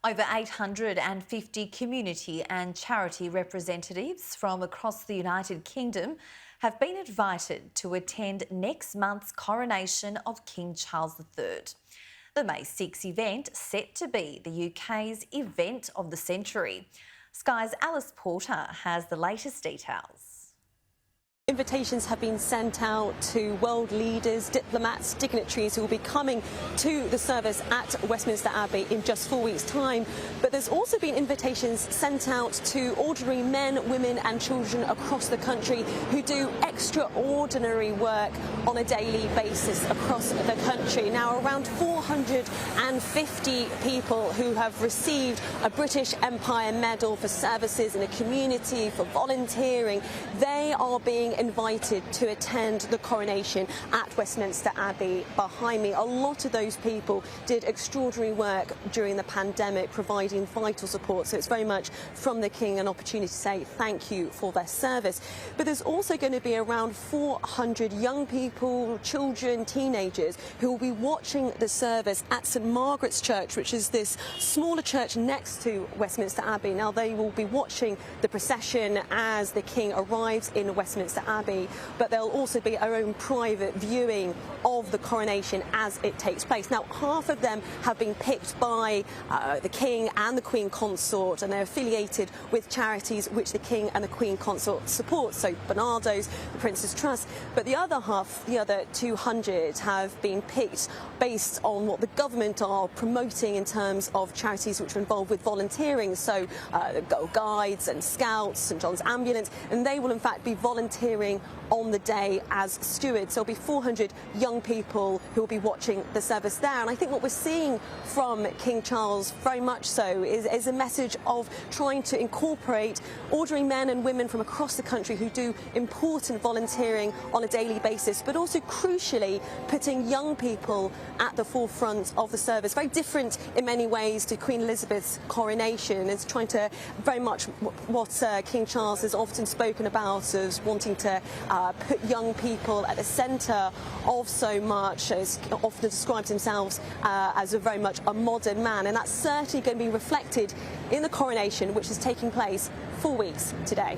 Over 850 community and charity representatives from across the United Kingdom have been invited to attend next month's coronation of King Charles III. The May 6 event set to be the UK's event of the century. Sky's Alice Porter has the latest details. Invitations have been sent out to world leaders, diplomats, dignitaries who will be coming to the service at Westminster Abbey in just 4 weeks' time. But there's also been invitations sent out to ordinary men, women and children across the country who do extraordinary work on a daily basis across the country. Now, around 450 people who have received a British Empire Medal for services in a community, for volunteering, they are being invited to attend the coronation at Westminster Abbey behind me. A lot of those people did extraordinary work during the pandemic, providing vital support. So it's very much from the King an opportunity to say thank you for their service. But there's also going to be around 400 young people, children, teenagers who will be watching the service at St Margaret's Church, which is this smaller church next to Westminster Abbey. Now, they will be watching the procession as the King arrives in Westminster Abbey, but there'll also be our own private viewing of the coronation as it takes place. Now, half of them have been picked by the King and the Queen Consort, and they're affiliated with charities which the King and the Queen Consort support, so Barnardo's, the Prince's Trust. But the other half, the other 200, have been picked based on what the government are promoting in terms of charities which are involved with volunteering, so Girl Guides and Scouts, St John's Ambulance, and they will in fact be volunteering on the day as stewards. So there'll be 400 young people who will be watching the service there. And I think what we're seeing from King Charles very much so is a message of trying to incorporate ordinary men and women from across the country who do important volunteering on a daily basis, but also crucially putting young people at the forefront of the service. Very different in many ways to Queen Elizabeth's coronation. It's trying to very much what King Charles has often spoken about as wanting to put young people at the centre of so much. Has often described himself as a very much a modern man, and that's certainly going to be reflected in the coronation, which is taking place 4 weeks today.